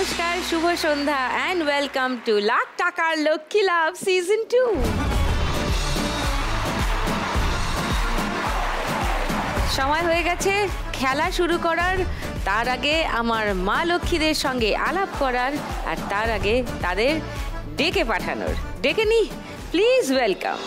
নমস্কার, শুভ সন্ধ্যা and welcome to lakh টাকার লক্ষ্মী লাভ season 2। সময় হয়ে গেছে খেলা শুরু করার। তার আগে আমার মা লক্ষ্মীদের সঙ্গে আলাপ করার, আর তার আগে তাদের ডেকে পাঠানোর। ডেকে নি, প্লিজ ওয়েলকাম।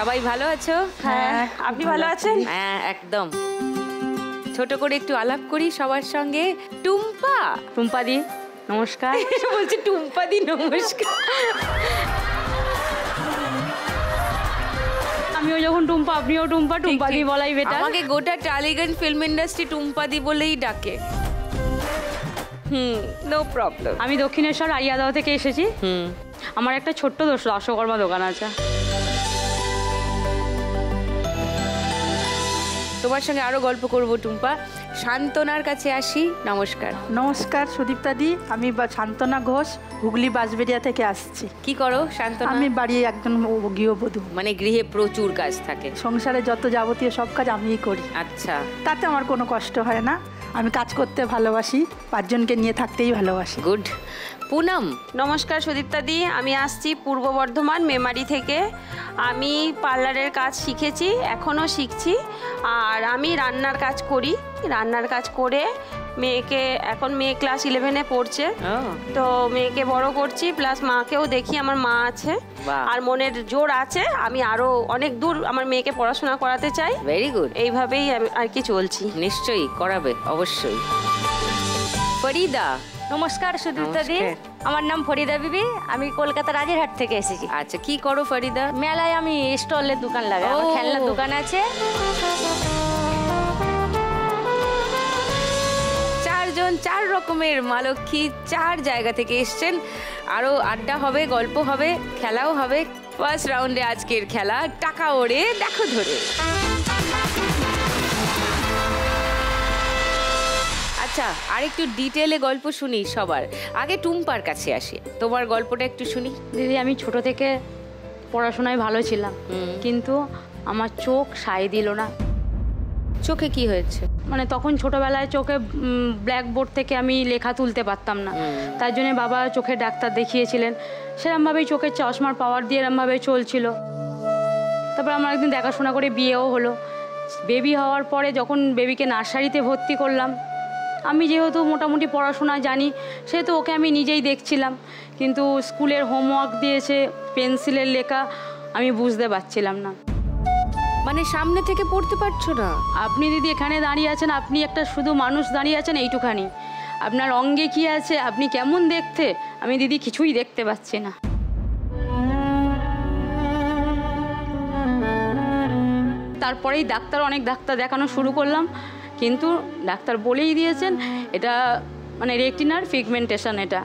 সবাই ভালো আছো? হ্যাঁ, আপনি ভালো আছেন? হ্যাঁ, একদম। ছোট করে একটু আলাপ করি সবার সঙ্গে। টুম্পা, টুম্পা দি নমস্কার। বলছি টুম্পা দি নমস্কার। আমিও যখন টুম্পা, আপনিও টুম্পা, টুম্পা দি বলাই বেটার। আমাকে গোটা টালিগঞ্জ ফিল্ম ইন্ডাস্ট্রি টুম্পা দি বলেই ডাকে। No problem. আমি দক্ষিণেশ্বর আইয়াদাও থেকে এসেছি। আমার একটা ছোট্ট দশকর্মা দোকান আছে। তোমার সঙ্গে আরো গল্প করব টুম্পা। শান্তনার কাছে আসি। নমস্কার। নমস্কার সুদীপ্তা দি, আমি শান্তনা ঘোষ, হুগলি বাঁশবেড়িয়া থেকে আসছি। কি করো শান্তনা? আমি বাড়ি একজন গৃহবধূ। মানে গৃহে প্রচুর কাজ থাকে? সংসারে যত যাবতীয় সব কাজ আমিই করি। আচ্ছা। তাতে আমার কোনো কষ্ট হয় না। আমি কাজ করতে ভালোবাসি, 5 জনকে নিয়ে থাকতেই ভালোবাসি। গুড। পুনম। নমস্কার সুদীপ্তা দি, আমি আসছি পূর্ব বর্ধমান মেমারি থেকে। আমি পার্লারের কাজ শিখেছি, এখনও শিখছি। আর আমি রান্নার কাজ করি। রান্নার কাজ করে মেয়েকে, এখন মেয়ে ক্লাস 11-এ পড়ছে, তো মেয়েকে বড় করছি, প্লাস মাকেও দেখি। আমার মা আছে, আর মনের জোর আছে আমি আরো অনেক দূর আমার মেয়েকে পড়াশোনা করাতে চাই। Very good. এইভাবেই আর কি চলছি। নিশ্চয়ই করাবে, অবশ্যই। ফরিদা। নমস্কার সুদীপ্তা দি, আমার নাম ফরিদা বিবি, আমি কলকাতা রাজেরহাট থেকে এসেছি। আচ্ছা, কি করো ফরিদা? মেলায় আমি স্টলের দোকান লাগাই, আমার খেলনার দোকান আছে। 4 জন 4 রকমের মা লক্ষ্মী 4 জায়গা থেকে এসছেন। আরো আড্ডা হবে, গল্প হবে, খেলাও হবে। ফার্স্ট রাউন্ডে আজকের খেলা টাকা ওড়ে দেখো ধরে। আচ্ছা, আরেকটু ডিটেলে গল্প শুনি সবার। আগে টুম্পার কাছে আসি, তোমার গল্পটা একটু শুনি। দিদি, আমি ছোট থেকে পড়াশোনায় ভালো ছিলাম, কিন্তু আমার চোখ সায় দিল না। চোখে কি হয়েছে? মানে তখন ছোটবেলায় চোখে ব্ল্যাকবোর্ড থেকে আমি লেখা তুলতে পারতাম না, তার জন্য বাবা চোখের ডাক্তার দেখিয়েছিলেন। সেরকমভাবেই চোখের চশমার পাওয়ার দিয়ে এরমভাবেই চলছিল। তারপর আমার একদিন দেখাশোনা করে বিয়েও হলো। বেবি হওয়ার পরে যখন বেবিকে নার্সারিতে ভর্তি করলাম, আমি যেহেতু মোটামুটি পড়াশোনা জানি, সেহেতু ওকে আমি নিজেই দেখছিলাম। কিন্তু স্কুলের হোমওয়ার্ক দিয়েছে, পেন্সিলের লেখা আমি বুঝতে পারছিলাম না। মানে সামনে থেকে পড়তে পারছো না? আপনি দিদি এখানে দাঁড়িয়ে আছেন, আপনি একটা শুধু মানুষ দাঁড়িয়ে আছেন এইটুখানি, আপনার অঙ্গে কি আছে, আপনি কেমন দেখতে, আমি দিদি কিছুই দেখতে পাচ্ছি না। তারপরেই অনেক ডাক্তার দেখানো শুরু করলাম, কিন্তু ডাক্তার বলেই দিয়েছেন এটা মানে রেটিনার পিগমেন্টেশন। এটা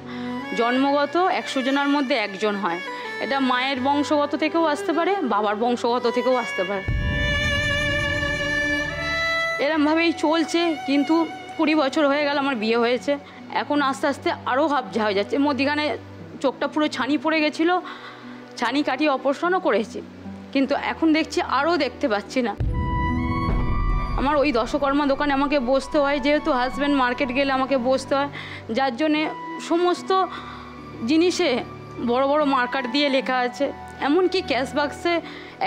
জন্মগত 100 জনের মধ্যে 1 জন হয়। এটা মায়ের বংশগত থেকেও আসতে পারে, বাবার বংশগত থেকেও আসতে পারে। এরমভাবেই চলছে, কিন্তু 20 বছর হয়ে গেল আমার বিয়ে হয়েছে। এখন আস্তে আস্তে আরও হাবঝা হয়ে যাচ্ছে। মধ্যিখানে চোখটা পুরো ছানি পড়ে গেছিলো, ছানি কাটিয়ে অপারেশনও করেছি, কিন্তু এখন দেখছি আরও দেখতে পাচ্ছি না। আমার ওই দশকর্মা দোকানে আমাকে বসতে হয়, যেহেতু হাজব্যান্ড মার্কেট গেলে আমাকে বসতে হয়, যার জন্যে সমস্ত জিনিসে বড় বড় মার্কার দিয়ে লেখা আছে। এমনকি ক্যাশ বাক্সে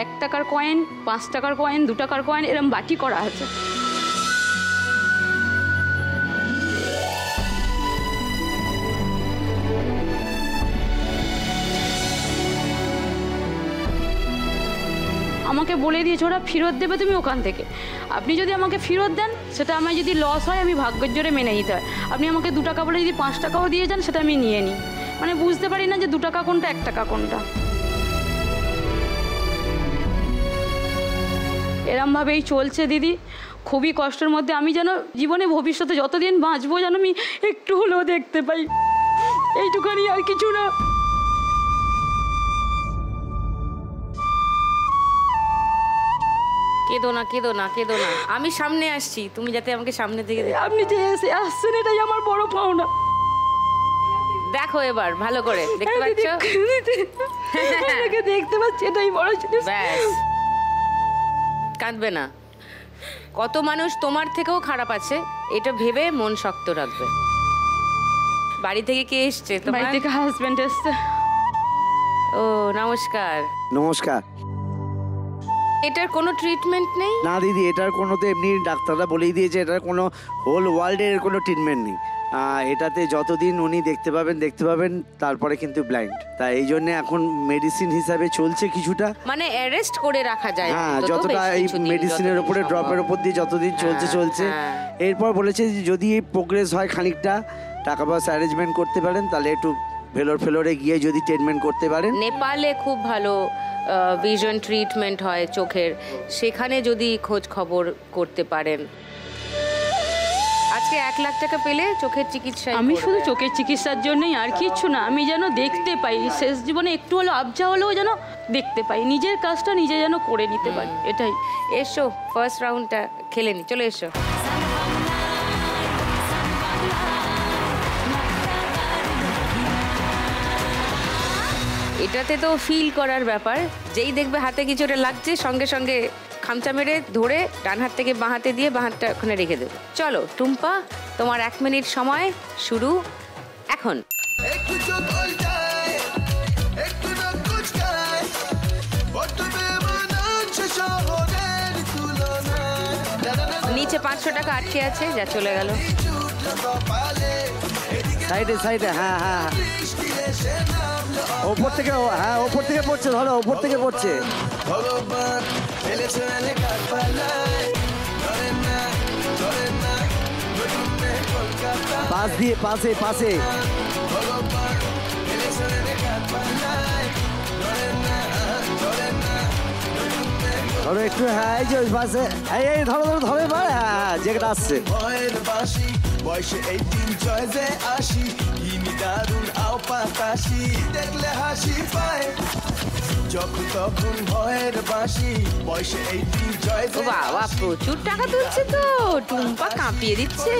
1 টাকার কয়েন, 5 টাকার কয়েন, 2 টাকার কয়েন এরম বাটি করা আছে। আমাকে বলে দিয়েছে ওরা ফেরত দেবে তুমি ওখান থেকে। আপনি যদি আমাকে ফেরত দেন, সেটা আমার যদি লস হয় আমি ভাগ্যের জোরে মেনে নিতে হয়। আপনি আমাকে 2 টাকা বলে যদি 5 টাকাও দিয়ে যান, সেটা আমি নিয়ে নিই। মানে বুঝতে পারি না যে 2 টাকা কোনটা, 1 টাকা কোনটা। এরমভাবেই চলছে দিদি, খুবই কষ্টের মধ্যে। আমি যেন জীবনে ভবিষ্যতে যতদিন বাঁচবো যেন আমি একটু হলেও দেখতে পাই, এইটুখানি, আর কিছু না। কেঁদো না কেঁদো না কেঁদো না, আমি সামনে আসছি, তুমি যাতে আমাকে সামনে থেকে আপনি যে এসে আসছেন এটাই আমার বড় পাওনা। দেখো এবার ভালো করে দেখতে পাচ্ছ? দেখতে পাচ্ছি, এটাই বড় জিনিস। ব্যাস, কাঁদবে না। কত মানুষ তোমার থেকেও খারাপ আছে, এটা ভেবে মন শক্ত রাখবে। বাড়ি থেকে কে এসছে তোমার? বাড়ি থেকে হাজবেন্ড এসছে। ও নমস্কার। নমস্কার। এটার কোনো ট্রিটমেন্ট নেই? না দিদি, এটার কোনো তো এমনি ডাক্তাররা বলেই দিয়েছে, এটার কোনো হোল ওয়ার্ল্ডের কোনো ট্রিটমেন্ট নেই। এটাতে যতদিন উনি দেখতে পাবেন তারপরে কিন্তু ব্লাইন্ড, তাই এই জন্য এখন মেডিসিন হিসাবে চলছে কিছুটা। মানে অ্যারেস্ট করে রাখা যায়? হ্যাঁ, যতটা এই মেডিসিনের উপরে ড্রপের উপর দিয়ে যতদিন চলছে। এরপর বলেছে যে যদি প্রোগ্রেস হয় খানিকটা, টাকা পয়সা অ্যারেঞ্জমেন্ট করতে পারেন, তাহলে একটু ফেলোরে গিয়ে যদি ট্রিটমেন্ট করতে পারেন। নেপালে খুব ভালো ভিশন ট্রিটমেন্ট হয় চোখের, সেখানে যদি খোঁজ খবর করতে পারেন। আজকে 1 লাখ টাকা পেলে চোখের চিকিৎসা। আমি শুধু চোখের চিকিৎসার জন্যই, আর কিচ্ছু না। আমি যেন দেখতে পাই, শেষ জীবনে একটু হলেও আবজা হলেও যেন দেখতে পাই, নিজের কাজটা নিজে যেন করে নিতে পারি, এটাই। এসো ফার্স্ট রাউন্ডটা খেলে নি, চলে এসো। এটাতে তো ফিল করার ব্যাপার, যেই দেখবে হাতে কিছু একটা লাগছে সঙ্গে সঙ্গে খামচা মেরে ধরে ডান হাত থেকে বাঁ হাতে দিয়ে বাঁ হাতটা ওখানে রেখে দেবে। চলো টুম্পা, তোমার 1 মিনিট সময় শুরু এখন। নিচে 500 টাকা আটকে আছে, যা চলে গেল। সাইডে হ্যাঁ, ওপর থেকে পড়ছে, ধরো ওপর থেকে পড়ছে। পাশে ধরো একটু, হ্যাঁ এই যে ওই পাশে, এই ধরো এবার, হ্যাঁ যেটা আসছে। বয়সে 18 চয়েসে আসি, ইনি দারুণ আও পাতাসি, দেখলে হাসি পায় যখন তখন ভয়ের বাসি। বয়সে 18 চয়েসে, বাবা প্রচুর টাকা তুলছে তো, টুম্পা কাঁপিয়ে দিচ্ছে।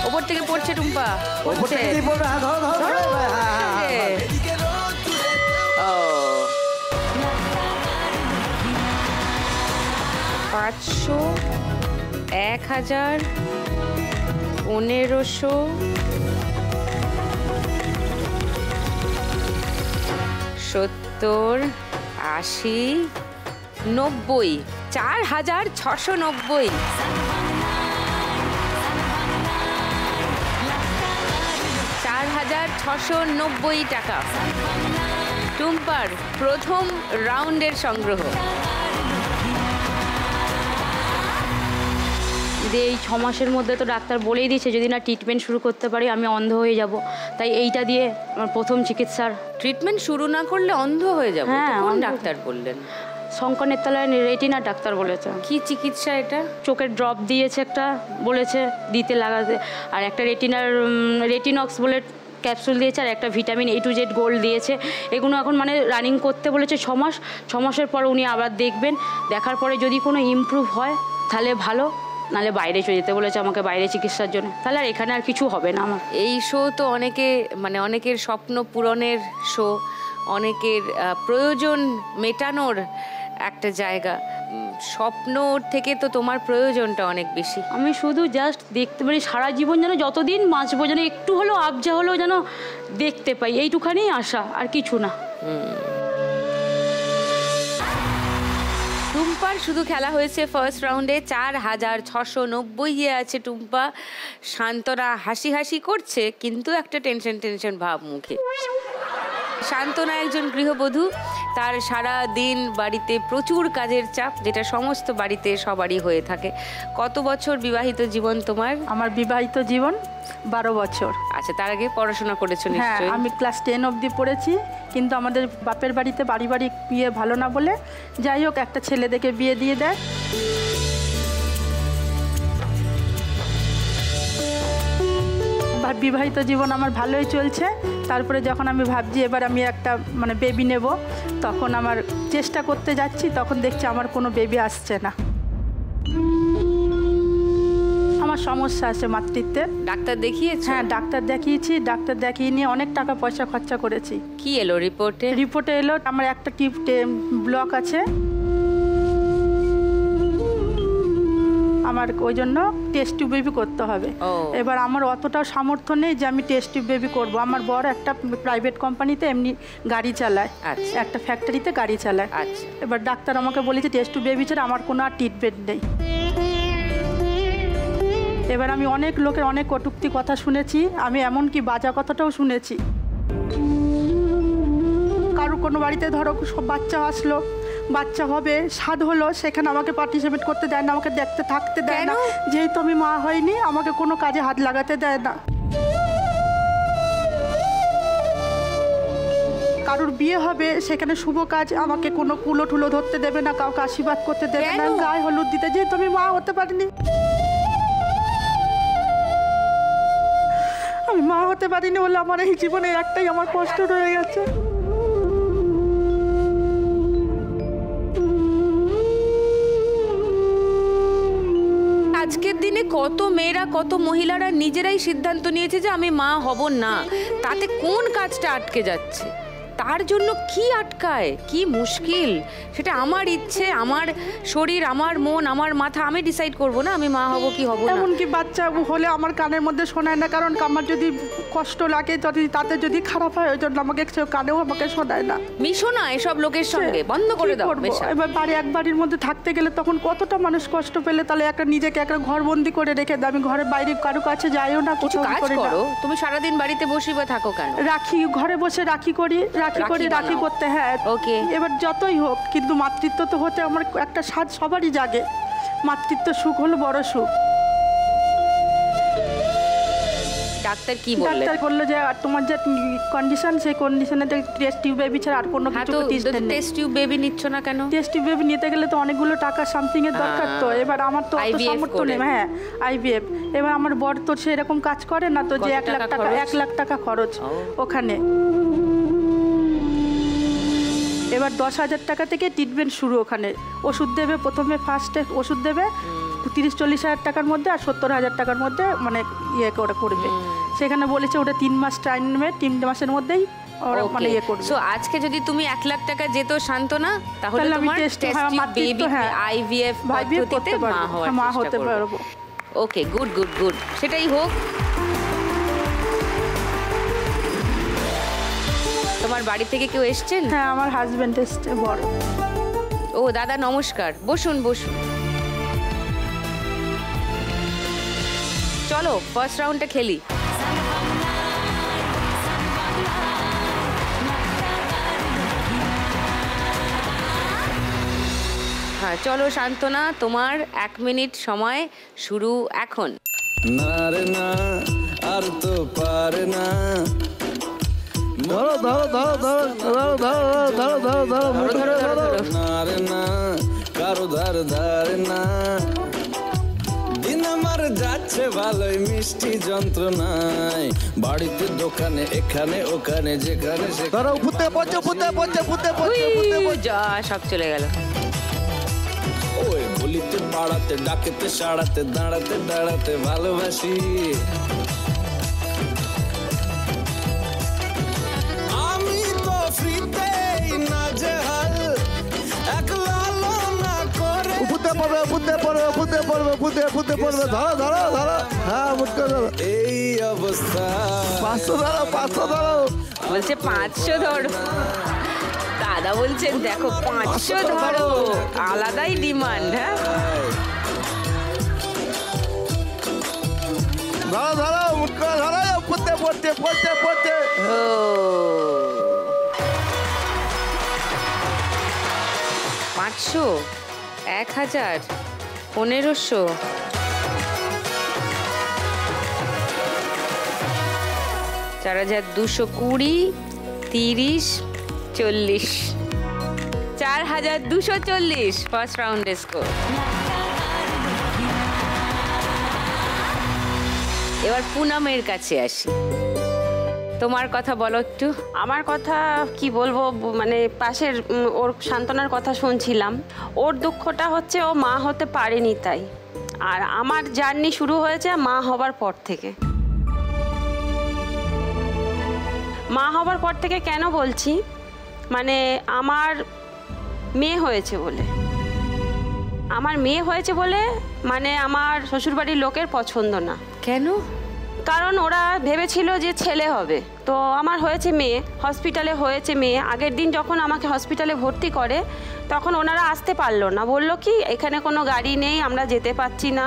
ওপর থেকে পড়ছে টুম্পা, ওপর থেকে পড়বে, হ্যাঁ ধরো, হ্যাঁ। 500, 1000, 1500, 70, 80, 90, 4690। 4690 টাকা টুম্পার প্রথম রাউন্ডের সংগ্রহ। এই 6 মাসের মধ্যে তো ডাক্তার বলেই দিয়েছে যদি না ট্রিটমেন্ট শুরু করতে পারি আমি অন্ধ হয়ে যাব, তাই এইটা দিয়ে আমার প্রথম চিকিৎসার। ট্রিটমেন্ট শুরু না করলে অন্ধ হয়ে যাব? হ্যাঁ, কোন ডাক্তার বললেন? শঙ্কর নেত্রালয় রেটিনা ডাক্তার বলেছে। কি চিকিৎসা এটা? চোখের ড্রপ দিয়েছে একটা, বলেছে দিতে লাগাতে, আর একটা রেটিনক্স বলে ক্যাপসুল দিয়েছে, আর একটা vitamin A to Z gold দিয়েছে। এগুলো এখন মানে রানিং করতে বলেছে 6 মাস। 6 মাসের পর উনি আবার দেখবেন, দেখার পরে যদি কোনো ইমপ্রুভ হয় তাহলে ভালো, নাহলে বাইরে চলে যেতে বলেছে আমাকে, বাইরে চিকিৎসার জন্য। তাহলে আর এখানে আর কিছু হবে না আমার। এই শো তো অনেকের স্বপ্ন পূরণের শো, অনেকের প্রয়োজন মেটানোর একটা জায়গা। স্বপ্নর থেকে তো তোমার প্রয়োজনটা অনেক বেশি। আমি শুধু জাস্ট দেখতে পারি, সারা জীবন যেন যতদিন বাঁচবো যেন একটু হলেও আবজা হলেও যেন দেখতে পাই, এইটুখানি আশা, আর কিছু না। টুম্পার শুধু খেলা হয়েছে ফার্স্ট রাউন্ডে, 4690 আছে টুম্পা। শান্তনা হাসি হাসি করছে, কিন্তু একটা টেনশন ভাব মুখে। শান্তনা একজন গৃহবধূ, তার সারা দিন বাড়িতে প্রচুর কাজের চাপ, যেটা সমস্ত বাড়িতে সবারই হয়ে থাকে। কত বছর বিবাহিত জীবন তোমার? আমার বিবাহিত জীবন 12 বছর। আচ্ছা, তার আগে পড়াশোনা করেছো হ্যাঁ, নিশ্চয়ই? আমি ক্লাস 10 অবধি পড়েছি, কিন্তু আমাদের বাপের বাড়িতে পারিবারিক বিয়ে ভালো না বলে যাই হোক একটা ছেলে দেখে বিয়ে দিয়ে দেয়। বিবাহিত জীবন আমার ভালোই চলছে, তারপরে যখন আমি ভাবছি এবার আমি একটা মানে বেবি নেব, তখন আমার চেষ্টা করতে যাচ্ছি, তখন দেখছি আমার কোনো বেবি আসছে না। আমার সমস্যা আছে মাতৃত্বে। ডাক্তার দেখিয়েছো? হ্যাঁ, ডাক্তার দেখিয়েছি, ডাক্তার দেখিয়ে নিয়ে অনেক টাকা পয়সা খরচা করেছি। কি এলো রিপোর্টে? রিপোর্টে এলো আমার একটা ব্লক আছে, আমার ওই জন্য টেস্ট টিউব বেবি করতে হবে। এবার আমার অতটাও সামর্থ্য নেই যে আমি টেস্ট টিউব বেবি করব। আমার বড় একটা প্রাইভেট কোম্পানিতে এমনি গাড়ি চালায়, একটা ফ্যাক্টরিতে গাড়ি চালায়। এবার ডাক্তার আমাকে বলেছে টেস্ট টিউব বেবি ছাড়া আমার কোনো আর ট্রিটমেন্ট নেই। এবার আমি অনেক লোকের অনেক কটূক্তি কথা শুনেছি, আমি এমনকি বাজা কথাটাও শুনেছি। কারো কোনো বাড়িতে ধরো সব বাচ্চা আসলো, বাচ্চা হবে, স্বাদ হলো, সেখানে আমাকে পার্টিসিপেট করতে দেয় না, আমাকে দেখতে থাকতে দেয় না, যেহেতু আমি মা হয়নি আমাকে কোনো কাজে হাত লাগাতে দেয় না। কারোর বিয়ে হবে সেখানে শুভ কাজ, আমাকে কোনো কুলো টুলো ধরতে দেবে না, কাউকে আশীর্বাদ করতে দেবে না, গায়ে হলুদ দিতে, যেহেতু আমি মা হতে পারিনি, আমি মা হতে পারিনি বলে আমার এই জীবনে একটাই আমার কষ্ট রয়ে গেছে। আজকের দিনে কত মেয়েরা, কত মহিলারা নিজেরাই সিদ্ধান্ত নিয়েছে যে আমি মা হব না, তাতে কোন কাজটা আটকে যাচ্ছে? তার জন্য কি আটকায়, কি মুশকিল। সেটা আমার ইচ্ছে, আমার শরীর, আমার মন, আমার মাথা, আমি ডিসাইড করব না আমি মা হব কি হব না। এমনকি বাচ্চা হলে আমার কানের মধ্যে শোনায় না, কারণ আমার যদি কষ্ট লাগে, যদি তাতে যদি খারাপ হয়, ওই জন্য আমাকে কানেও আমাকে শোনায় না। মিশো না এসব লোকের সঙ্গে, বন্ধ করে দাও। এবার এক বাড়ির মধ্যে থাকতে গেলে তখন কতটা মানুষ কষ্ট পেলে, তাহলে একটা নিজেকে একটা ঘরবন্দি করে রেখে দেয়। আমি ঘরের বাইরে কারো কাছে যাইও না, কিছু কাজ করো। তুমি সারাদিন বাড়িতে বসে থাকো কেন? রাখি, ঘরে বসে রাখি করি, রাখি করতে। হ্যাঁ, ওকে। এবার যতই হোক, কিন্তু মাতৃত্ব তো হতে আমার একটা স্বাদ সবারই জাগে। মাতৃত্ব সুখ হলো বড় সুখ। ডাক্তার কি বললেন? ডাক্তার বলল যে তোমার যে কন্ডিশন, সেই কন্ডিশনে টেস্ট টিউব বেবি ছাড়া আর কোনো কিছু টেস্ট টিউব বেবি নিচ্ছ না কেন? টেস্ট টিউব বেবি নিতে গেলে তো অনেকগুলো টাকা সামথিং এর দরকার। তো এবার আমার তো অত সামর্থ্য নেই। হ্যাঁ, আইভিএফ। এবার আমার বর তো সেরকম কাজ করে না, তো যে 1 লাখ টাকা খরচ ওখানে। এবার 10,000 টাকা থেকে ট্রিটমেন্ট শুরু। ওখানে ওষুধ দেবে, প্রথমে ফার্স্টে ওষুধ দেবে 30-40 হাজার টাকার মধ্যে, আর 70,000 টাকার মধ্যে মানে ইয়ে করে করবে। সেখানে বলেছে ওটা 3 মাস টাইম নেবে, 3 মাসের মধ্যেই ওরা মানে ইয়ে করবে। সো আজকে যদি তুমি 1 লাখ টাকা যেত শান্তনা, তাহলে তোমার টেস্ট বেবি আইভিএফ পদ্ধতিতে মা হতে পারবো। ওকে, গুড গুড গুড, সেটাই হোক। তোমার বাড়ি থেকে কেউ এসেছেন? হ্যাঁ, আমার হাজবেন্ড এসছে, বড়। ও দাদা নমস্কার, বসুন বসুন। চলো ফার্স্ট রাউন্ডটা খেলি। হ্যাঁ চলো শান্তনা, তোমার 1 মিনিট সময় শুরু এখন। না রে না, আর তো পারে না। ধরো ধরো ধরো ধরো ধরো ধরো ধরো ধরো ধরো ধরো ধরো। না রে না, কারো ধার ধার না। দিন আমার যাচ্ছে ভালোই, মিষ্টি যন্ত্রণায়। বাড়িতে দোকানে এখানে ওখানে যেখানে সেখানে। ফুটে পড়ছে ফুটে পড়ছে ফুটে পড়ছে, যা সব চলে গেল। ওই বলিতে পাড়াতে, ডাকেতে সাড়াতে, দাঁড়াতে দাঁড়াতে ভালোবাসি। আমি তো ফ্রিতেই না যে হাল, একলা না করে। ফুটে পড়বে ফুটে পড়বে ফুটে পড়বে ফুটে ফুটে পড়বে। ধরো ধরো ধরো। হ্যাঁ, মুটকে ধরো। এই অবস্থা। 500 ধরো, 500 ধরো। বলছে 500 ধরো। দাদা বলছেন দেখো 500 ধরো, আলাদাই ডিমান্ড। হ্যাঁ, ধরো ধরো, মুটকে ধরো। ফুটে পড়ছে পড়ছে পড়ছে। ও 500, 1000, 1500, 4220, 30, 40, 4240 ফার্স্ট রাউন্ডে স্কোর। এবার পুনমের কাছে আসি। তোমার কথা বলো একটু। আমার কথা কি বলবো, মানে পাশের ওর সান্ত্বনার কথা শুনছিলাম। ওর দুঃখটা হচ্ছে ও মা হতে পারেনি তাই, আর আমার জার্নি শুরু হয়েছে মা হবার পর থেকে। মা হবার পর থেকে কেন বলছি, মানে আমার মেয়ে হয়েছে বলে, মানে আমার শ্বশুরবাড়ির লোকের পছন্দ না। কেন? কারণ ওরা ভেবেছিল যে ছেলে হবে, তো আমার হয়েছে মেয়ে, হসপিটালে হয়েছে মেয়ে। আগের দিন যখন আমাকে হসপিটালে ভর্তি করে তখন ওনারা আসতে পারলো না, বলল কি এখানে কোনো গাড়ি নেই, আমরা যেতে পারছি না।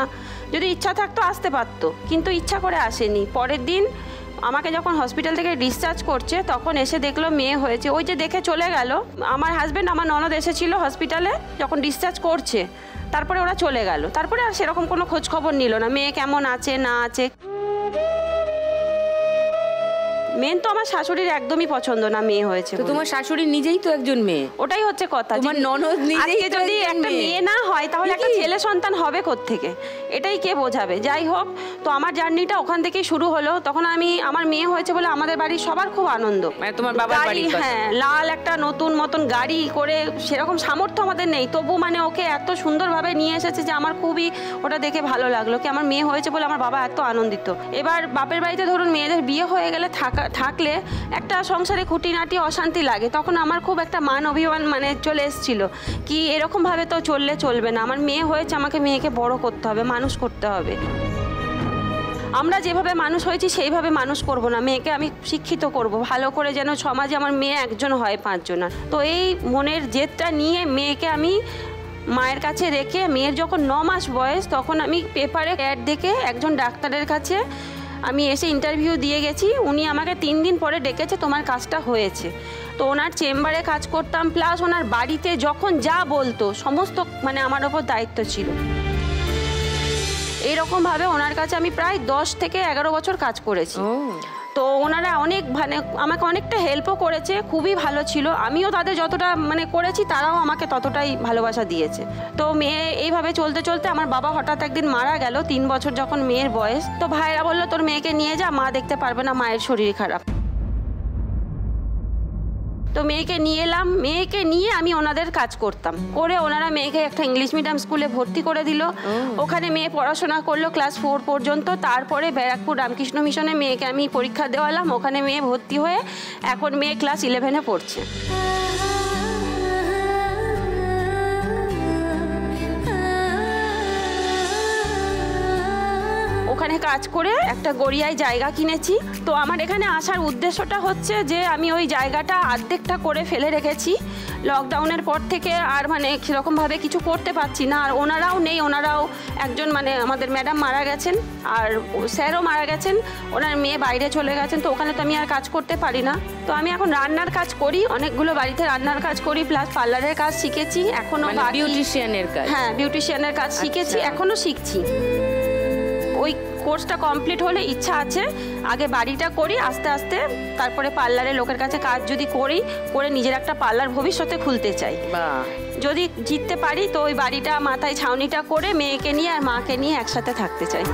যদি ইচ্ছা থাকতো আসতে পারতো, কিন্তু ইচ্ছা করে আসেনি। পরের দিন আমাকে যখন হসপিটাল থেকে ডিসচার্জ করছে তখন এসে দেখলো মেয়ে হয়েছে। ওই যে দেখে চলে গেল। আমার হাজব্যান্ড, আমার ননদ এসেছিল হসপিটালে যখন ডিসচার্জ করছে, তারপরে ওরা চলে গেল। তারপরে আর সেরকম কোনো খোঁজ খবর নিল না মেয়ে কেমন আছে না আছে। মেন তো আমার শাশুড়ির একদমই পছন্দ না মেয়ে হয়েছে। তো তোমার শাশুড়ি নিজেই তো একজন মেয়ে। ওটাই হচ্ছে কথা, তোমার ননদ নিজেই যদি একটা মেয়ে না হয় তাহলে একটা ছেলে সন্তান হবে কোত্থেকে, এটাই কে বোঝাবে। যাই হোক, তো আমার জার্নিটা ওখান থেকেই শুরু হলো। তখন আমার মেয়ে হয়েছে বলে আমাদের বাড়ির সবার খুব আনন্দ। মানে তোমার বাবার বাড়ি? হ্যাঁ, লাল একটা নতুন মতন গাড়ি করে, সেরকম সামর্থ্য আমাদের নেই, তবু মানে ওকে এত সুন্দরভাবে নিয়ে এসেছে যে আমার খুবই ওটা দেখে ভালো লাগলো কি আমার মেয়ে হয়েছে বলে আমার বাবা এত আনন্দিত। এবার বাপের বাড়িতে ধরুন মেয়েদের বিয়ে হয়ে গেলে থাকলে একটা সংসারে খুঁটিনাটি অশান্তি লাগে, তখন আমার খুব একটা মান অভিমান মানে চলে এসেছিল কি এরকমভাবে তো চললে চলবে না। আমার মেয়ে হয়েছে, আমাকে মেয়েকে বড় করতে হবে, মানুষ করতে হবে। আমরা যেভাবে মানুষ হয়েছি সেইভাবে মানুষ করব না, মেয়েকে আমি শিক্ষিত করব ভালো করে, যেন সমাজে আমার মেয়ে একজন হয় 5 জনের। তো এই মনের জেদটা নিয়ে মেয়েকে আমি মায়ের কাছে রেখে, মেয়ের যখন 9 মাস বয়স তখন আমি পেপারে অ্যাড দেখে একজন ডাক্তারের কাছে আমি এসে ইন্টারভিউ দিয়ে গেছি। উনি আমাকে 3 দিন পরে ডেকেছে, তোমার কাজটা হয়েছে। তো ওনার চেম্বারে কাজ করতাম, প্লাস ওনার বাড়িতে যখন যা বলতো সমস্ত মানে আমার ওপর দায়িত্ব ছিল। এইরকমভাবে ওনার কাছে আমি প্রায় 10 থেকে 11 বছর কাজ করেছি। তো ওনারা অনেক মানে আমাকে অনেকটা হেল্পও করেছে, খুবই ভালো ছিল। আমিও তাদের যতটা মানে করেছি তারাও আমাকে ততটাই ভালোবাসা দিয়েছে। তো মেয়ে এইভাবে চলতে চলতে আমার বাবা হঠাৎ একদিন মারা গেল 3 বছর যখন মেয়ের বয়স। তো ভাইরা বললো তোর মেয়েকে নিয়ে যা, মা দেখতে পারবে না, মায়ের শরীর খারাপ। তো মেয়েকে নিয়ে এলাম, মেয়েকে নিয়ে আমি ওনাদের কাজ করতাম, করে ওনারা মেয়েকে একটা ইংলিশ মিডিয়াম স্কুলে ভর্তি করে দিল। ওখানে মেয়ে পড়াশোনা করলো ক্লাস 4 পর্যন্ত। তারপরে ব্যারাকপুর রামকৃষ্ণ মিশনে মেয়েকে আমি পরীক্ষা দেওয়ালাম, ওখানে মেয়ে ভর্তি হয়ে এখন মেয়ে ক্লাস 11-এ পড়ছে। ওখানে কাজ করে একটা গড়িয়ায় জায়গা কিনেছি। তো আমার এখানে আসার উদ্দেশ্যটা হচ্ছে যে আমি ওই জায়গাটা অর্ধেকটা করে ফেলে রেখেছি। লকডাউনের পর থেকে আর মানে সেরকমভাবে কিছু করতে পারছি না। আর ওনারাও নেই, ওনারাও একজন মানে আমাদের ম্যাডাম মারা গেছেন আর স্যারও মারা গেছেন, ওনার মেয়ে বাইরে চলে গেছেন। তো ওখানে তো আমি আর কাজ করতে পারি না। তো আমি এখন রান্নার কাজ করি, অনেকগুলো বাড়িতে রান্নার কাজ করি, প্লাস পার্লারের কাজ শিখেছি এখনো। বিউটিশিয়ানের কাজ? হ্যাঁ, বিউটিশিয়ানের কাজ শিখেছি, এখনো শিখছি। ওই কোর্সটা কমপ্লিট হলে ইচ্ছা আছে আগে বাড়িটা করি, আস্তে আস্তে তারপরে পার্লারে লোকের কাছে কাজ যদি করি, করে নিজের একটা পার্লার ভবিষ্যতে খুলতে চাই। যদি জিততে পারি তো ওই বাড়িটা মাথায় ছাউনিটা করে মেয়েকে নিয়ে আর মাকে নিয়ে একসাথে থাকতে চাই।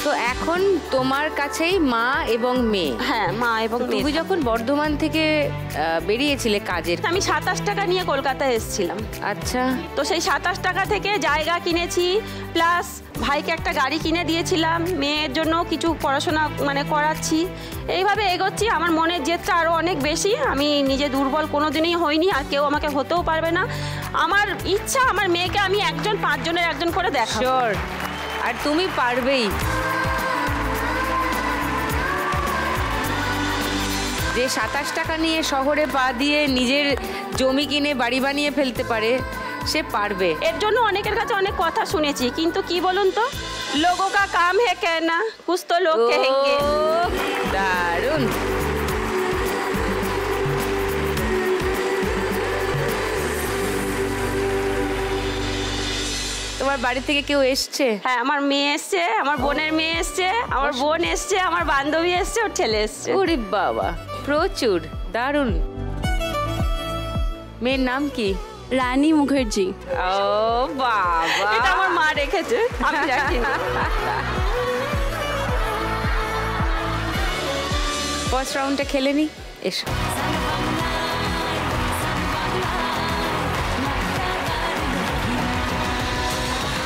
তো এখন তোমার কাছেই মা এবং মেয়ে? হ্যাঁ, মা এবং মেয়ে। তুমি যখন বর্ধমান থেকে বেরিয়েছিলে কাজের, আমি 27 টাকা নিয়ে কলকাতায় এসেছিলাম। আচ্ছা। তো সেই 27 টাকা থেকে জায়গা কিনেছি, প্লাস ভাইকে একটা গাড়ি কিনে দিয়েছিলাম, মেয়ের জন্য কিছু পড়াশোনা মানে করাচ্ছি। এইভাবে এগোচ্ছি। আমার মনের জেদটা আরও অনেক বেশি। আমি নিজে দুর্বল কোনোদিনই হইনি, আর কেউ আমাকে হতেও পারবে না। আমার ইচ্ছা আমার মেয়েকে আমি 5 জনের একজন করে দেখাবো। শিওর, আর তুমি পারবেই। যে 27 টাকা নিয়ে শহরে পা দিয়ে নিজের জমি কিনে বাড়ি বানিয়ে ফেলতে পারে, সে পারবে। এর জন্য অনেকের কাছে অনেক কথা শুনেছি, কিন্তু কি বলুন তো, লোগোं का काम है कहना, कुछ तो लोग कहेंगे। দারুণ। তোমার বাড়ি থেকে কেউ এসছে? হ্যাঁ, আমার মেয়ে এসছে, আমার বোনের মেয়ে এসছে, আমার বোন এসছে, আমার বান্ধবী এসছে, ওর ছেলে এসছে। ওরে বাবা, প্রচুর, দারুণ। মেয়ের নাম কি? রানী মুখার্জি। ও বাবা, এটা আমার মা রেখেছে, আমি রাখিনি। ফার্স্ট রাউন্ডটা খেলে নি। এসো।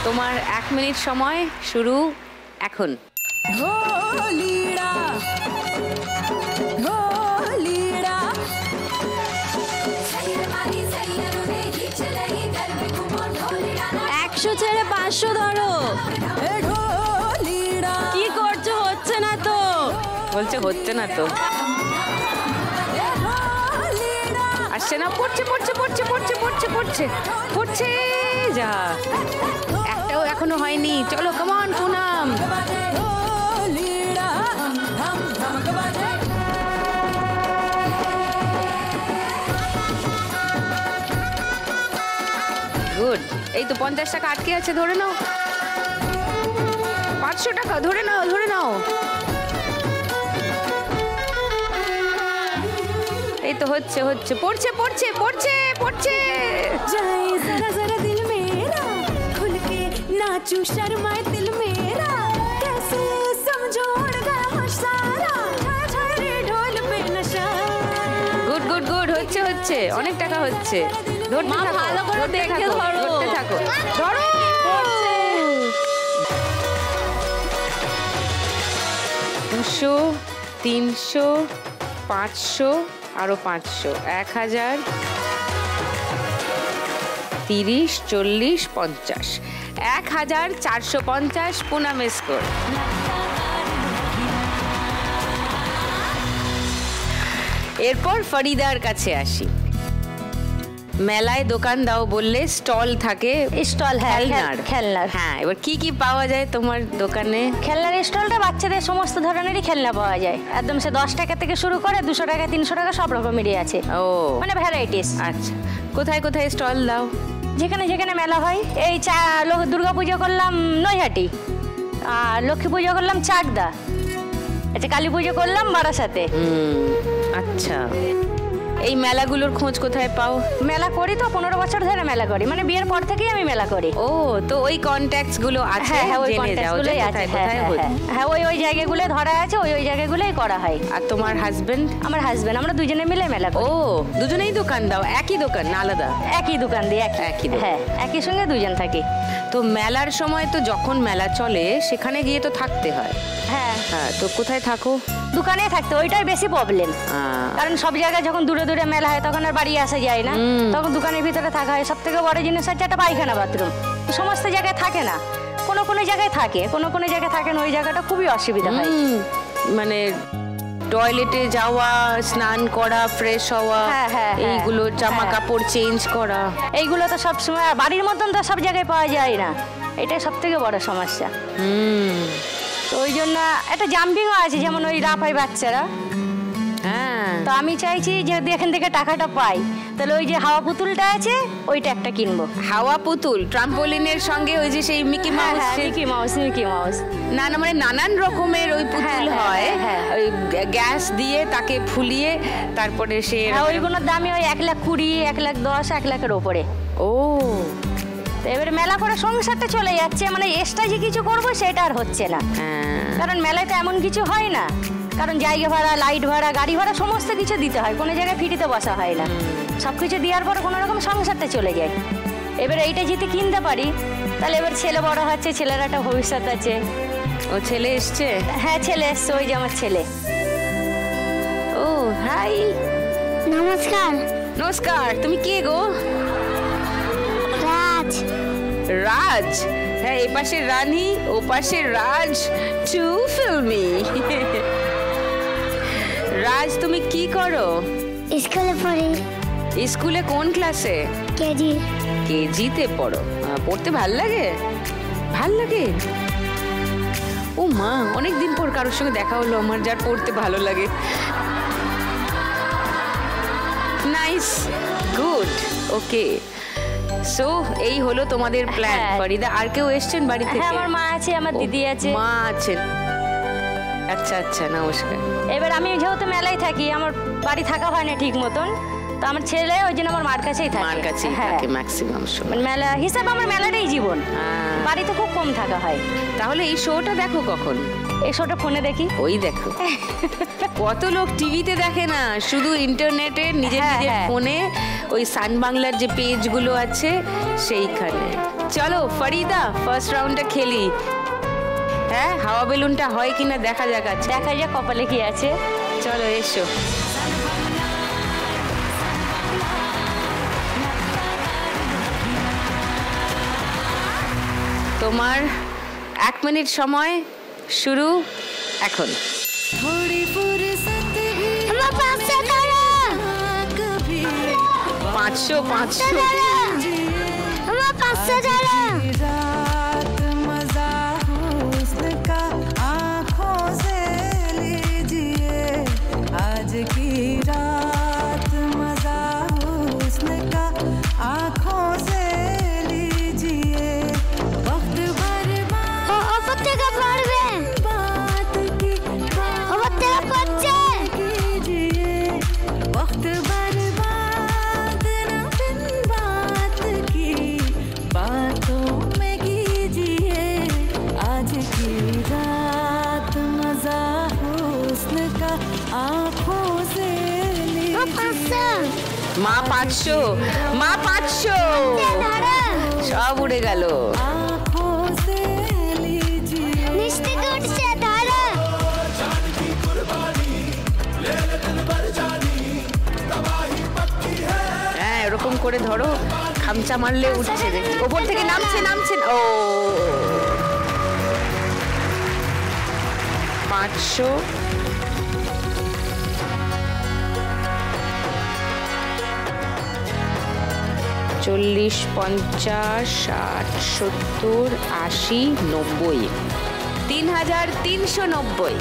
তোমার 1 মিনিট সময় শুরু এখন। ছেড়ে 500 ধরো। কি করছো? হচ্ছে না তো। বলছে হচ্ছে না তো। আসছে না। পড়ছে পড়ছে পড়ছে পড়ছে পড়ছে পড়ছে পড়ছে। যা, একটাও এখনো হয়নি। চলো কামন পুনাম। গুড। এই তো 50 টাকা আটকে আছে, ধরে নাও। 500 টাকা ধরে নাও, ধরে নাও। এই তো হচ্ছে হচ্ছে। পড়ছে পড়ছে পড়ছে পড়ছে। जरा जरा दिल मेरा खुल के नाचू शर्माए दिल मेरा कैसे समझो उड़ गया होश सारा छाया छाया रे ढोल पे नशा। Good good good. হচ্ছে হচ্ছে, অনেক টাকা হচ্ছে। ধরতে মা, থাকো, ভালো করে ধরতে দেখে থাকো, ধরো। ধরতে থাকো। ধরো। 200, 300, 500, আরো 500, 1000, 30, 40, 50, 1450 পুনাম স্কোর। এরপর ফরিদার কাছে আসি। মেলায় দোকান দাও বললে স্টল থাকে। স্টল, হ্যাঁ, খেলনার। খেলনার। হ্যাঁ, এবার কি কি পাওয়া যায় তোমার দোকানে? খেলনার স্টলটা বাচ্চাদের সমস্ত ধরনেরই খেলনা পাওয়া যায়, একদম সে 10 টাকা থেকে শুরু করে 200 টাকা 300 টাকা সব রকমেরই আছে। ও, মানে ভ্যারাইটিস। আচ্ছা, কোথায় কোথায় স্টল দাও? যেখানে যেখানে মেলা হয়। এই দুর্গা পুজো করলাম নৈহাটি, আর লক্ষ্মী পুজো করলাম চাকদা, আচ্ছা কালী পুজো করলাম বারাসাতে। আচ্ছা, এই মেলাগুলোর খোঁজ কোথায় পাও? মেলা করি তো 15 বছর ধরে মেলা করি, মানে বিয়ের পর থেকেই আমি মেলা করি। ও, তো ওই কন্ট্যাক্টস গুলো আছে? হ্যাঁ হ্যাঁ, ওই জেনে যাও যে কন্ট্যাক্টগুলোই আছে। কোথায় হ্যাঁ কোথায় হ্যাঁ হচ্ছে। হ্যাঁ, ওই জায়গাগুলো ধরা আছে, ওই জায়গাগুলোই করা হয়। আর তোমার হাজবেন্ড? আমার হাজবেন্ড, আমরা দুজনে মিলে মেলা করি। ও, দুজনেই দোকান দাও? একই দোকান না আলাদা? একই দোকান দিয়ে একই দোকান। হ্যাঁ, একই সঙ্গে দুজন থাকি। তো মেলার সময় তো যখন মেলা চলে সেখানে গিয়ে তো থাকতে হয়। হ্যাঁ, হ্যাঁ, তো কোথায় থাকো? দোকানে থাকতে, ওইটাই বেশি প্রবলেম। কারণ সব জায়গায় যখন দূরে দূরে মেলা হয় তখন আর বাড়ি আসা যায় না, তখন দোকানের ভিতরে থাকা হয়। সব থেকে বড় জিনিস হচ্ছে একটা পায়খানা বাথরুম। সমস্ত জায়গায় থাকে না, কোনো কোনো জায়গায় থাকে, কোনো কোনো জায়গায় থাকে না। ওই জায়গাটা খুবই অসুবিধা হয়। মানে টয়লেটে যাওয়া, স্নান করা, ফ্রেশ হওয়া, হ্যাঁ, হ্যাঁ, হ্যাঁ, এইগুলো, জামা কাপড় চেঞ্জ করা, এইগুলো তো সব সময় বাড়ির মতন তো সব জায়গায় পাওয়া যায় না। এটাই সব থেকে বড় সমস্যা। তো ওই জন্য একটা জাম্পিংও আছে, যেমন ওই রাফ হয় বাচ্চারা। হ্যাঁ, তো আমি চাইছি যে যদি এখান থেকে টাকাটা পাই তাহলে ওই যে হাওয়া পুতুলটা আছে ওইটা একটা কিনবো। হাওয়া পুতুল, ট্রাম্পোলিনের সঙ্গে ওই যে সেই মিকি হ্যাঁ, mouse, Mickey mouse, Mickey mouse. না না, মানে নানান রকমের ওই পুতুল হ্যাঁ, হয়, হ্যাঁ, ওই গ্যাস দিয়ে তাকে ফুলিয়ে তারপরে সে। হ্যাঁ, ওইগুলোর দামই ওই 1,20,000, 1,10,000, 1,00,000-এর ওপরে। ও, তো এবারে মেলা করে সংসারটা চলে যাচ্ছে, মানে এক্সট্রা যে কিছু করবো সেটা আর হচ্ছে না। কারণ মেলায় তো এমন কিছু হয় না, কারণ জায়গা ভাড়া, লাইট ভাড়া, গাড়ি ভাড়া সমস্ত কিছু দিতে হয়, কোনো জায়গায় ফ্রিতে বসা হয় না। সব কিছু দেওয়ার পরে কোনো রকম সংসারটা চলে যায়। এবার এইটা যদি কিনতে পারি তাহলে এবার ছেলে বড় হচ্ছে, ছেলের একটা ভবিষ্যৎ আছে। ও ছেলে এসছে? হ্যাঁ, ছেলে এসছে, ওই যে আমার ছেলে। ও, হাই, নমস্কার। নমস্কার। তুমি কে গো? রাজ। রাজ? হ্যাঁ, এ পাশে রানী, ও পাশে রাজ, টু ফিল্মি। রাজ, তুমি কি করো? স্কুলে পড়ি। স্কুলে কোন ক্লাসে? কেজি। কেজিতে পড়ো? পড়তে ভাল লাগে? ভাল লাগে? ও মা, অনেকদিন পর কারোর সঙ্গে দেখা হলো আমার যার পড়তে ভালো লাগে। নাইস, গুড, ওকে। সো এই হলো তোমাদের প্ল্যান। হ্যাঁ। ফরিদা, আর কেউ এসছেন বাড়ি থেকে? হ্যাঁ, আমার মা আছে, আমার দিদি আছে। মা আছেন? আচ্ছা আচ্ছা, নমস্কার। এবার আমি যেহেতু মেলায় থাকি, আমার বাড়ি থাকা হয় না ঠিক মতন, তো আমার ছেলে ওই জন্য আমার মার কাছেই থাকে। মার কাছেই হ্যাঁ। থাকে ম্যাক্সিমাম সময়। মানে মেলা হিসাবে আমার মেলাটাই জীবন, বাড়িতে খুব কম থাকা হয়। তাহলে এই শোটা দেখো কখন? এই শোটা ফোনে দেখি। ওই দেখো কত লোক টিভিতে দেখে না, শুধু ইন্টারনেটে নিজের হ্যাঁ, নিজের হ্যাঁ। ফোনে ওই সান বাংলার যে পেজগুলো আছে সেইখানে। চলো ফরিদা ফার্স্ট রাউন্ডটা খেলি। হ্যাঁ, হাওয়া বেলুনটা হয় কিনা দেখা যাক। আচ্ছা দেখা যাক কপালে কি আছে। চলো এসো। তোমার 1 মিনিট সময় শুরু এখন। थोड़ी फुर्सत भी 500 रात मजा हुस्न का आँखों से लीजिए, आज की रात मजा हुस्न का आँखों से लीजिए, वक्त बर्बाद बात की कीजिए, वक्त बर्बाद न बिन बात की बातों में कीजिए, आज की रात मजा हुस्न का आँखों से लीजिए। মা 500 সব উড়ে গেল। आँखों से लीजिए। হ্যাঁ এরকম করে ধরো, খামচা মারলে উঠছে, দেখি ওপর থেকে নামছে। ও 500 40 50 60 70 80 90 3390।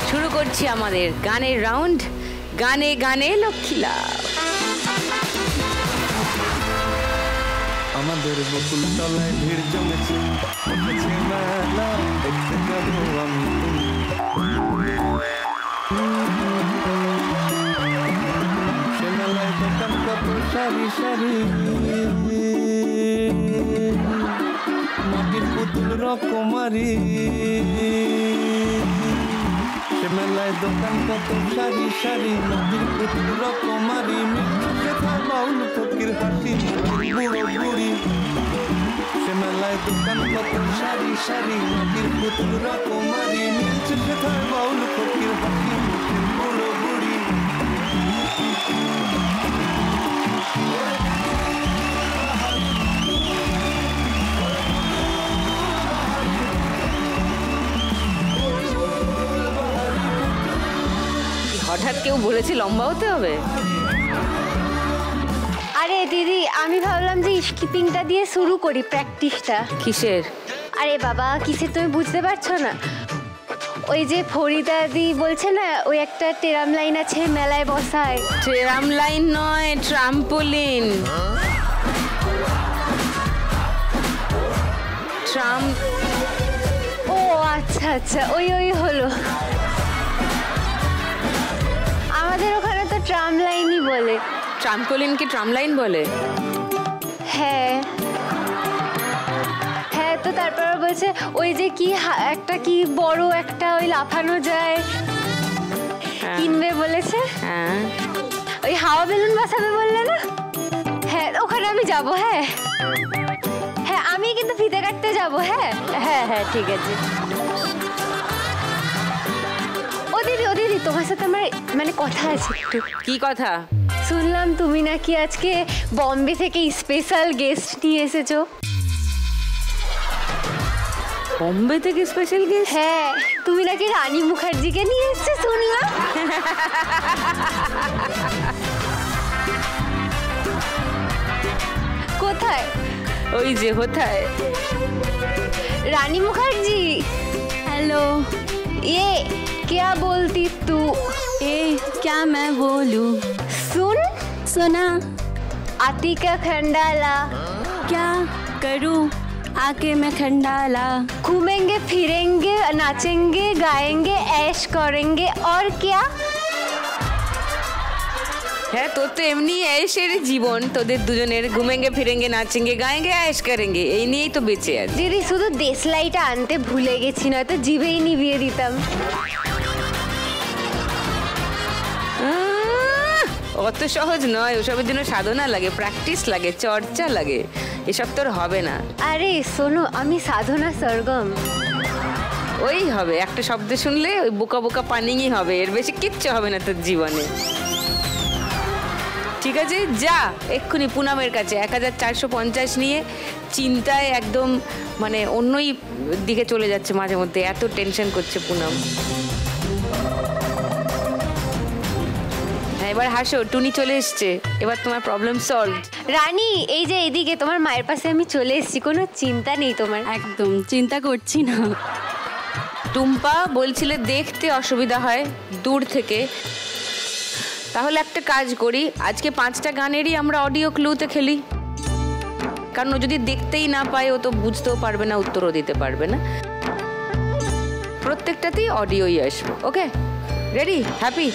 শুরু করছি আমাদের গানের রাউন্ড। গানে গানে লক্ষ্মী লাভ। আমাদের বকুল তলায় ভিড় জমেছে, উঠেছে মেলা, দেখতে যাবো আমি সে মেলায় দোকান কত সারি সারি, মাটির পুতুল রকমারি, সে মেলায় দোকান কত সারি সারি, মাটির পুতুল রকমারি, মিঠে খায় বাউল ফকির হাসি বুড়ো বুড়ি, সে মেলায় দোকান কত সারি সারি, মাটির পুতুল রকমারি, মিঠে খায় বাউল ফকির হাসি বুড়ো বুড়ি। হঠাৎ কেউ বলেছে লম্বা হতে হবে? আরে দিদি, আমি ভাবলাম যে স্কিপিংটা দিয়ে শুরু করি প্র্যাকটিসটা। কিসের? আরে বাবা, কিসের তুমি বুঝতে পারছো না? ওই যে ফরিদা দি বলছে না, ওই একটা টেরাম লাইন আছে মেলায় বসায়। ট্রাম লাইন নয়, ট্রাম্পোলিন। ট্রাম। ও আচ্ছা আচ্ছা, ওই হলো। আমাদের ওখানে তো ট্রাম লাইনই বলে। ট্রাম্পোলিনকে ট্রাম লাইন বলে? হ্যাঁ হ্যাঁ, তো তারপর বলছে ওই যে কি একটা কি বড় একটা ওই লাফানো যায়, কিনবে বলেছে। হ্যাঁ, ওই হাওয়া বেলুন বসাবে বললে না? হ্যাঁ, ওখানে আমি যাব। হ্যাঁ হ্যাঁ, আমি কিন্তু ফিতে কাটতে যাব। হ্যাঁ হ্যাঁ হ্যাঁ, ঠিক আছে। ও দিদি, তোমার সাথে আমার মানে কথা আছে একটু। কি কথা? শুনলাম তুমি নাকি আজকে বম্বে থেকে স্পেশাল গেস্ট নিয়ে এসেছো। বম্বে থেকে স্পেশাল গেস্ট? হ্যাঁ, তুমি নাকি রানী মুখার্জিকে নিয়ে এসেছো শুনলাম। কোথায়? ওই যে কোথায়? रानी मुखर्जी। हेलो। ये क्या बोलती तू? क्या मैं बोलूं? सुन। सुना। आती का खंडाला। क्या करूं आके मैं खंडाला? घूमेंगे फिरेंगे नाचेंगे गाएंगे ऐश करेंगे और क्या? হ্যাঁ, তোর তো এমনি ऐशेর জীবন, তোদের দুজনের ঘুমেঙ্গে ফিরেঙ্গে নাচেঙ্গে গায়েঙ্গে ऐश करेंगे, এই নিয়েই তো বেঁচে আছে। দিদি শুধু দেশলাইটা আনতে ভুলে গেছি, নয়তো জিভেই নিভিয়ে দিতাম। অত সহজ নয়, ওসবের জন্য সাধনা লাগে, প্র্যাকটিস লাগে, চর্চা লাগে, এসব তোর হবে না। আরে শোনো, আমি সাধনা সরগম। ওই হবে, একটা শব্দ শুনলে ওই বোকা বোকা পানিংই হবে, এর বেশি কিচ্ছু হবে না তোর জীবনে। ঠিক আছে, যা এক্ষুনি পুনামের কাছে 1450 নিয়ে। চিন্তায় একদম মানে অন্যই দিকে চলে যাচ্ছে মাঝে মধ্যে, এত টেনশন করছে পুনাম। হ্যাঁ, এবার হাসো, টুনি চলে এসছে, এবার তোমার প্রবলেম সলভ। রানী, এই যে এদিকে তোমার মায়ের পাশে আমি চলে এসেছি, কোনো চিন্তা নেই তোমার। একদম চিন্তা করছি না। টুম্পা বলছিলে দেখতে অসুবিধা হয় দূর থেকে, তাহলে একটা কাজ করি, আজকে 5টা গানেরই আমরা অডিও ক্লুতে খেলি, কারণ ও যদি দেখতেই না পায় ও তো বুঝতেও পারবে না, উত্তরও দিতে পারবে না। প্রত্যেকটাতেই অডিওই আসবে। ওকে, রেডি, হ্যাপি?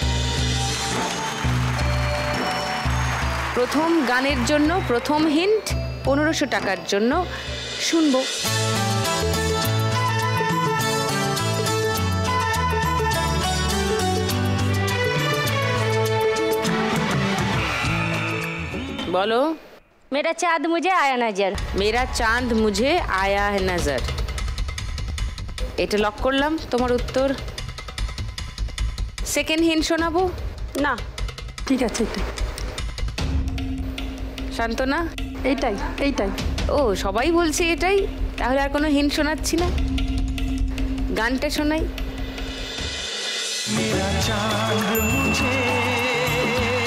প্রথম গানের জন্য প্রথম হিন্ট 1500 টাকার জন্য শুনবো। बोलो। मेरा चाँद मुझे आया नजर। मेरा चाँद मुझे आया है नजर। এটা লক করলাম তোমার উত্তর। সেকেন্ড হিন্ট শোনাবো? না, ঠিক আছে, এটাই শান্তনা, এইটাই এইটাই। ও সবাই বলছে এটাই, তাহলে আর কোনো হিন্ট শোনাচ্ছি না, গানটা শোনাই। मेरा चांद मुझे आया है नजर,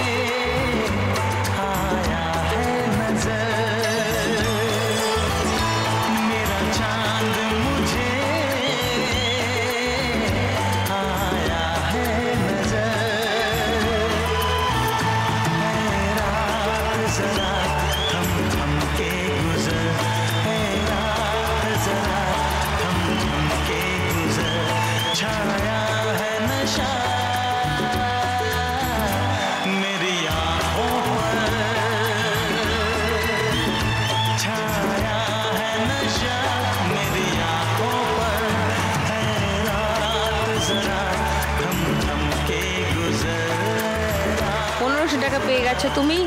मेरा चांद मुझे आया है नजर, है रात जरा थम थम के गुजर, है रात जरा थम थम के गुजर, छाया है नशा मेरी आँखों पर, छाया है नशा मेरी आँखों पर, है रात जरा थम थम के गुजर। 1500 টাকা পেয়ে গেছো তুমি।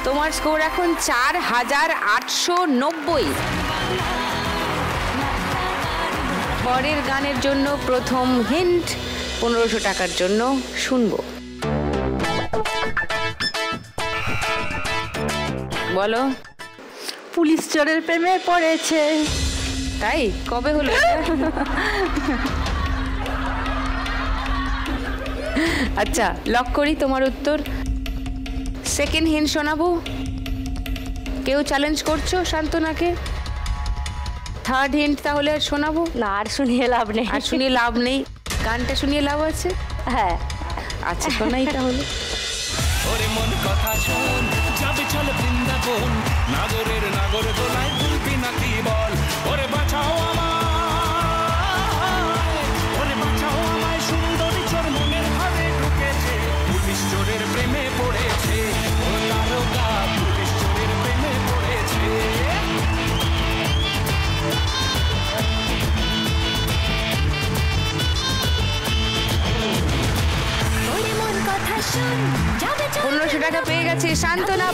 তোমার স্কোর এখন 4890। পরের গানের জন্য প্রথম হিন্ট 1500 টাকার জন্য শুনবো। বলো। পুলিশ চোরের প্রেমে পড়েছে। তাই কবে হলো এটা? আচ্ছা, লক করি তোমার উত্তর। সেকেন্ড হিন্ট শোনাবো? কেউ চ্যালেঞ্জ করছো শান্তনাকে? থার্ড হিন্ট তাহলে আর শোনাবো না, আর শুনিয়ে লাভ নেই। আর শুনিয়ে লাভ নেই, গানটা শুনিয়ে লাভ আছে। হ্যাঁ, আচ্ছা শোনাই তাহলে। ওরে মন কথা শোন, যাবে চল বৃন্দাবন, নাগরের নাগর দোলায় ভুলবি না কি বল, ওরে বাঁচাও আমায়, ওরে বাঁচাও আমায়, সুন্দরী চোর মনের ঘরে ঢুকেছে, পুলিশ চোরের প্রেমে পড়েছে, ও তারকা পুলিশ চোরের প্রেমে পড়েছে। ওরে মন কথা শুন, যাবে চল 1500 টাকা পেয়ে গেছে শান্তনা।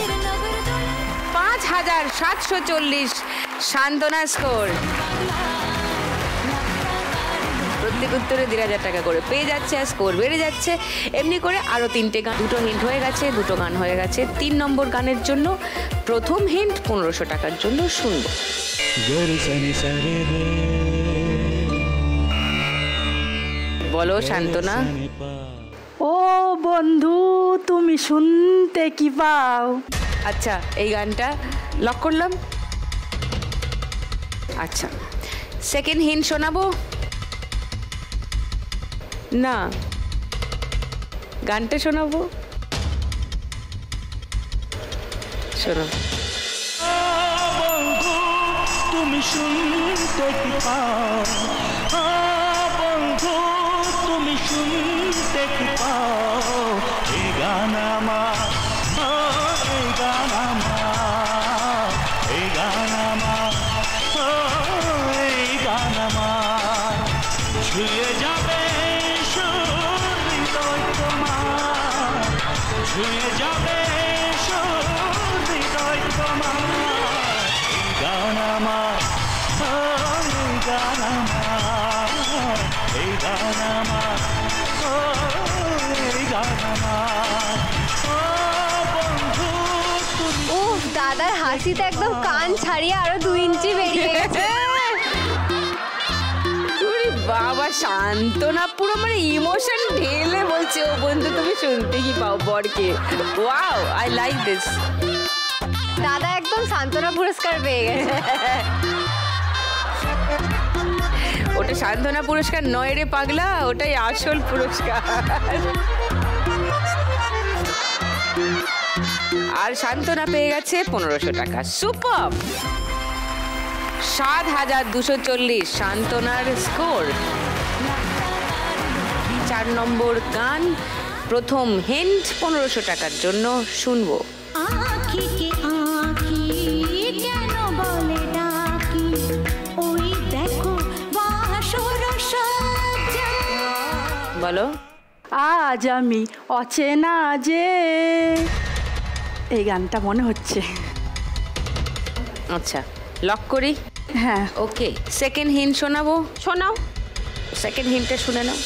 5740 শান্তনা স্কোর। প্রত্যেক উত্তরে 1500 টাকা করে পেয়ে যাচ্ছে, আর স্কোর বেড়ে যাচ্ছে। এমনি করে আরও 3টে গান, 2টো হিন্ট হয়ে গেছে, 2টো গান হয়ে গেছে। 3 নম্বর গানের জন্য প্রথম হিন্ট 1500 টাকার জন্য শুনবো। বলো শান্তনা। ও বন্ধু তুমি শুনতে কি পাও। আচ্ছা, এই গানটা লক করলাম। আচ্ছা, সেকেন্ড হিন্ট শোনাবো? না, গানটা শোনাবো। শোনো। বন্ধু তুমি শুনতে কি পাও, বন্ধু তুমি শুনতে কি পাও, এই গান গান আমার, ও এই গান আমার, ও বন্ধু তুমি। ও দাদার হাসিতে একদম কান ছাড়িয়ে আরো 2 ইঞ্চি বেরিয়ে গেছে। ওরে বাবা, শান্তনা পুরো মানে ইমোশন ঢেলে বলছে, ও বন্ধু তুমি শুনতে কি পাও বরকে। Wow, I like this. দাদা একদম সান্ত্বনা পুরস্কার পেয়ে গেছে। ওটা সান্ত্বনা পুরস্কার নয় রে পাগলা, ওটাই আসল পুরস্কার। আর সান্ত্বনা পেয়ে গেছে 1500 টাকা। Super, 7240 সান্ত্বনার score. 4 নম্বর গান, প্রথম হিন্ট 1500 টাকার জন্য শুনবো। আঁখি কে আঁখি কেন বলে ডাকি, ওই দেখো বাসর সজ্জা। বলো। আজ আমি অচেনা যে, এই গানটা মনে হচ্ছে। আচ্ছা, লক করি। হ্যাঁ, ওকে, সেকেন্ড হিন্ট শোনাবো। শোনাও। সেকেন্ড হিন্টটা শুনে নাও।